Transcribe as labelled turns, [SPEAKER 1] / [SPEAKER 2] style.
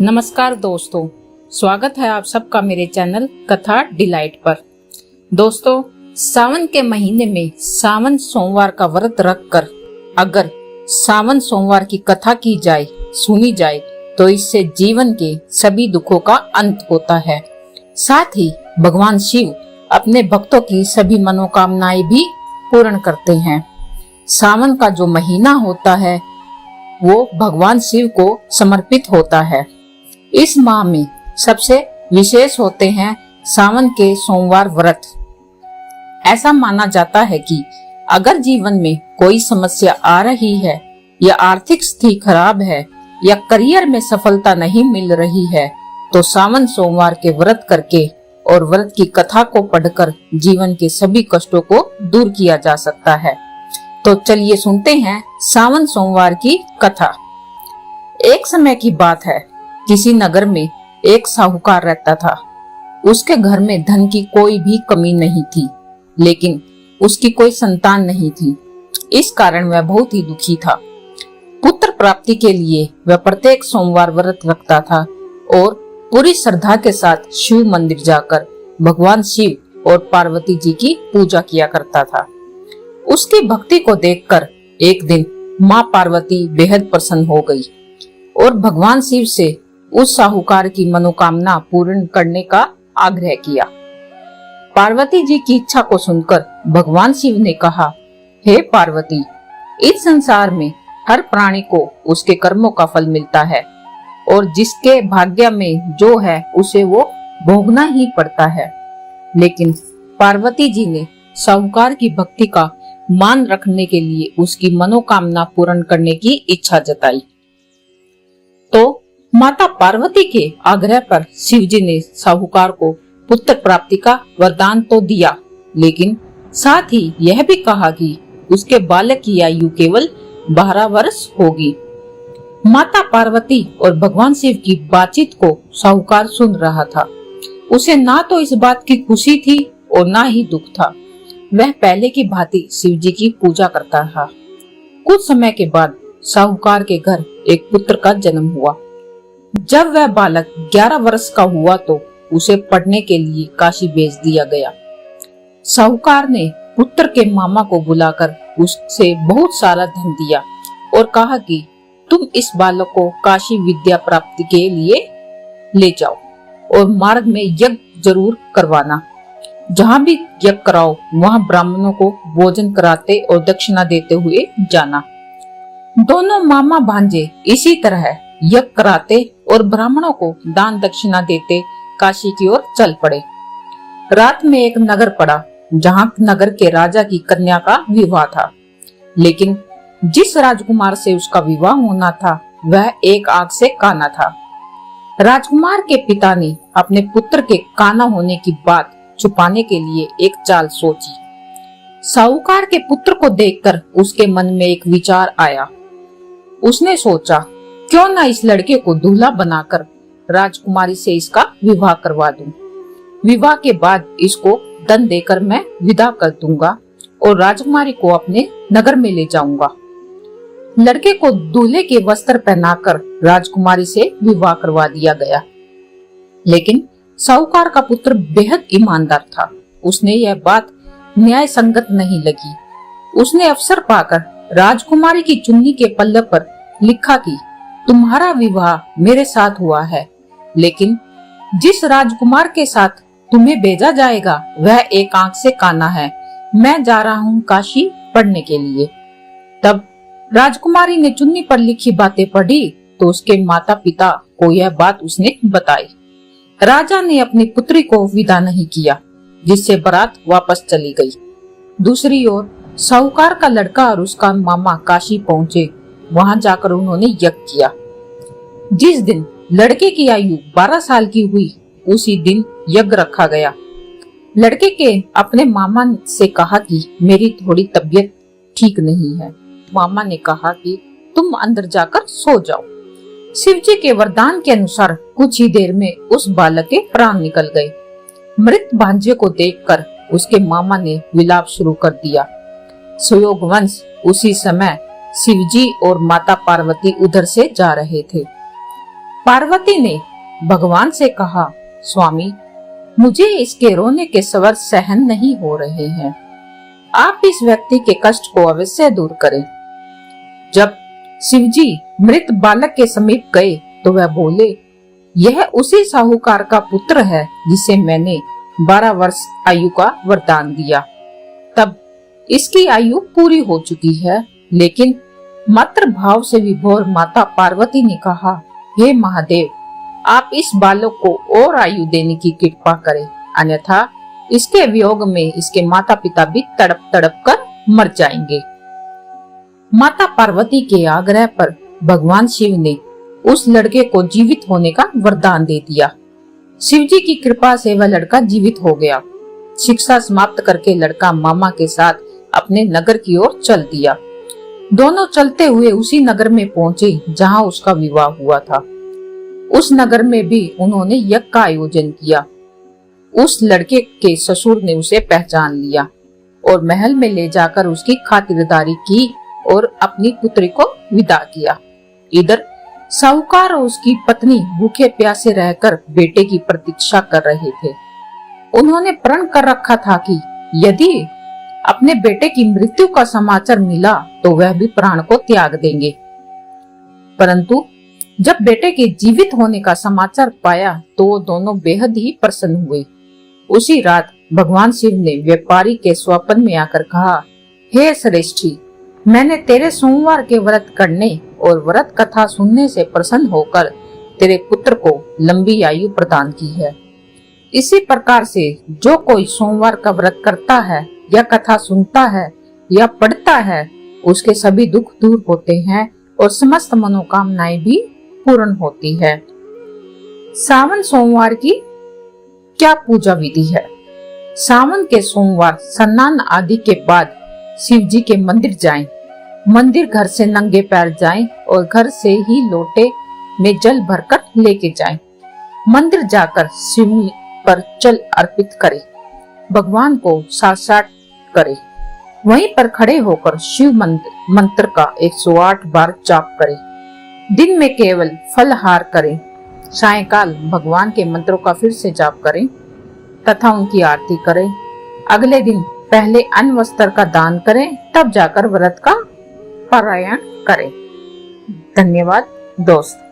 [SPEAKER 1] नमस्कार दोस्तों, स्वागत है आप सबका मेरे चैनल कथा डिलाइट पर। दोस्तों, सावन के महीने में सावन सोमवार का व्रत रखकर अगर सावन सोमवार की कथा की जाए, सुनी जाए तो इससे जीवन के सभी दुखों का अंत होता है। साथ ही भगवान शिव अपने भक्तों की सभी मनोकामनाएं भी पूर्ण करते हैं। सावन का जो महीना होता है वो भगवान शिव को समर्पित होता है। इस माह में सबसे विशेष होते हैं सावन के सोमवार व्रत। ऐसा माना जाता है कि अगर जीवन में कोई समस्या आ रही है या आर्थिक स्थिति खराब है या करियर में सफलता नहीं मिल रही है तो सावन सोमवार के व्रत करके और व्रत की कथा को पढ़कर जीवन के सभी कष्टों को दूर किया जा सकता है। तो चलिए सुनते हैं सावन सोमवार की कथा। एक समय की बात है, किसी नगर में एक साहूकार रहता था। उसके घर में धन की कोई भी कमी नहीं थी, लेकिन उसकी कोई संतान नहीं थी। इस कारण वह बहुत ही दुखी था। पुत्र प्राप्ति के लिए वह प्रत्येक सोमवार व्रत रखता था और पूरी श्रद्धा के साथ शिव मंदिर जाकर भगवान शिव और पार्वती जी की पूजा किया करता था। उसकी भक्ति को देखकर एक दिन माँ पार्वती बेहद प्रसन्न हो गई और भगवान शिव से उस साहूकार की मनोकामना पूर्ण करने का आग्रह किया। पार्वती जी की इच्छा को सुनकर भगवान शिव ने कहा, हे पार्वती, इस संसार में हर प्राणी को उसके कर्मों का फल मिलता है और जिसके भाग्य में जो है उसे वो भोगना ही पड़ता है। लेकिन पार्वती जी ने साहूकार की भक्ति का मान रखने के लिए उसकी मनोकामना पूर्ण करने की इच्छा जताई। तो माता पार्वती के आग्रह पर शिव जी ने साहूकार को पुत्र प्राप्ति का वरदान तो दिया, लेकिन साथ ही यह भी कहा कि उसके बालक की आयु केवल 12 वर्ष होगी। माता पार्वती और भगवान शिव की बातचीत को साहूकार सुन रहा था। उसे ना तो इस बात की खुशी थी और ना ही दुख था। वह पहले की भांति शिव जी की पूजा करता था। कुछ समय के बाद साहूकार के घर एक पुत्र का जन्म हुआ। जब वह बालक 11 वर्ष का हुआ तो उसे पढ़ने के लिए काशी भेज दिया गया। साहूकार ने पुत्र के मामा को बुलाकर उससे बहुत सारा धन दिया और कहा कि तुम इस बालक को काशी विद्या प्राप्ति के लिए ले जाओ और मार्ग में यज्ञ जरूर करवाना। जहाँ भी यज्ञ कराओ वहाँ ब्राह्मणों को भोजन कराते और दक्षिणा देते हुए जाना। दोनों मामा भांजे इसी तरह यज्ञ कराते और ब्राह्मणों को दान दक्षिणा देते काशी की ओर चल पड़े। रात में एक नगर पड़ा जहाँ नगर के राजा की कन्या का विवाह था, लेकिन जिस राजकुमार से उसका विवाह होना था वह एक आंख से काना था। राजकुमार के पिता ने अपने पुत्र के काना होने की बात छुपाने के लिए एक चाल सोची। साहूकार के पुत्र को देखकर उसके मन में एक विचार आया। उसने सोचा, क्यों ना इस लड़के को दूल्हा बनाकर राजकुमारी से इसका विवाह करवा दूं। विवाह के बाद इसको धन देकर मैं विदा कर दूंगा और राजकुमारी को अपने नगर में ले जाऊंगा। लड़के को दूल्हे के वस्त्र पहनाकर राजकुमारी से विवाह करवा दिया गया। लेकिन साहूकार का पुत्र बेहद ईमानदार था। उसने यह बात न्याय संगत नहीं लगी। उसने अवसर पाकर राजकुमारी की चुन्नी के पल्ले पर लिखा कि तुम्हारा विवाह मेरे साथ हुआ है, लेकिन जिस राजकुमार के साथ तुम्हें भेजा जाएगा वह एक आंख से काना है। मैं जा रहा हूँ काशी पढ़ने के लिए। तब राजकुमारी ने चुन्नी पर लिखी बातें पढ़ी तो उसके माता पिता को यह बात उसने बताई। राजा ने अपनी पुत्री को विदा नहीं किया, जिससे बारात वापस चली गई। दूसरी ओर साहूकार का लड़का और उसका मामा काशी पहुँचे। वहां जाकर उन्होंने यज्ञ किया। जिस दिन लड़के की आयु 12 साल की हुई उसी दिन यज्ञ रखा गया। लड़के के अपने मामा से कहा कि मेरी थोड़ी तबीयत ठीक नहीं है। मामा ने कहा कि तुम अंदर जाकर सो जाओ। शिवजी के वरदान के अनुसार कुछ ही देर में उस बालक के प्राण निकल गए। मृत भांजे को देखकर उसके मामा ने विलाप शुरू कर दिया। सुयोगवंश उसी समय शिवजी और माता पार्वती उधर से जा रहे थे। पार्वती ने भगवान से कहा, स्वामी, मुझे इसके रोने के स्वर सहन नहीं हो रहे हैं। आप इस व्यक्ति के कष्ट को अवश्य दूर करें। जब शिवजी मृत बालक के समीप गए तो वह बोले, यह उसी साहूकार का पुत्र है जिसे मैंने 12 वर्ष आयु का वरदान दिया। तब इसकी आयु पूरी हो चुकी है, लेकिन मातृ भाव से विभोर माता पार्वती ने कहा, हे महादेव, आप इस बालक को और आयु देने की कृपा करें, अन्यथा इसके वियोग में इसके माता पिता भी तड़प तड़प कर मर जाएंगे। माता पार्वती के आग्रह पर भगवान शिव ने उस लड़के को जीवित होने का वरदान दे दिया। शिवजी की कृपा से वह लड़का जीवित हो गया। शिक्षा समाप्त करके लड़का मामा के साथ अपने नगर की ओर चल दिया। दोनों चलते हुए उसी नगर में पहुंचे जहां उसका विवाह हुआ था। उस नगर में भी उन्होंने यज्ञ का आयोजन किया। उस लड़के के ससुर ने उसे पहचान लिया और महल में ले जाकर उसकी खातिरदारी की और अपनी पुत्री को विदा किया। इधर साहूकार और उसकी पत्नी भूखे प्यासे रहकर बेटे की प्रतीक्षा कर रहे थे। उन्होंने प्रण कर रखा था कि यदि अपने बेटे की मृत्यु का समाचार मिला तो वह भी प्राण को त्याग देंगे। परंतु जब बेटे के जीवित होने का समाचार पाया तो वो दोनों बेहद ही प्रसन्न हुए। उसी रात भगवान शिव ने व्यापारी के स्वप्न में आकर कहा, हे श्रेष्ठी, मैंने तेरे सोमवार के व्रत करने और व्रत कथा सुनने से प्रसन्न होकर तेरे पुत्र को लंबी आयु प्रदान की है। इसी प्रकार से जो कोई सोमवार का व्रत करता है या कथा सुनता है या पढ़ता है, उसके सभी दुख दूर होते हैं और समस्त मनोकामनाएं भी पूर्ण होती है। सावन सोमवार की क्या पूजा विधि है? सावन के सोमवार स्नान आदि के बाद शिव जी के मंदिर जाएं। मंदिर घर से नंगे पैर जाएं और घर से ही लोटे में जल भरकर लेके जाएं। मंदिर जाकर शिव पर जल अर्पित करें। भगवान को साक्षात करें। वहीं पर खड़े होकर शिव मंत्र का 108 बार जाप करें। दिन में केवल फलहार करें। सायंकाल भगवान के मंत्रों का फिर से जाप करें तथा उनकी आरती करें। अगले दिन पहले अन्न वस्त्र का दान करें, तब जाकर व्रत का पारायण करें। धन्यवाद दोस्त।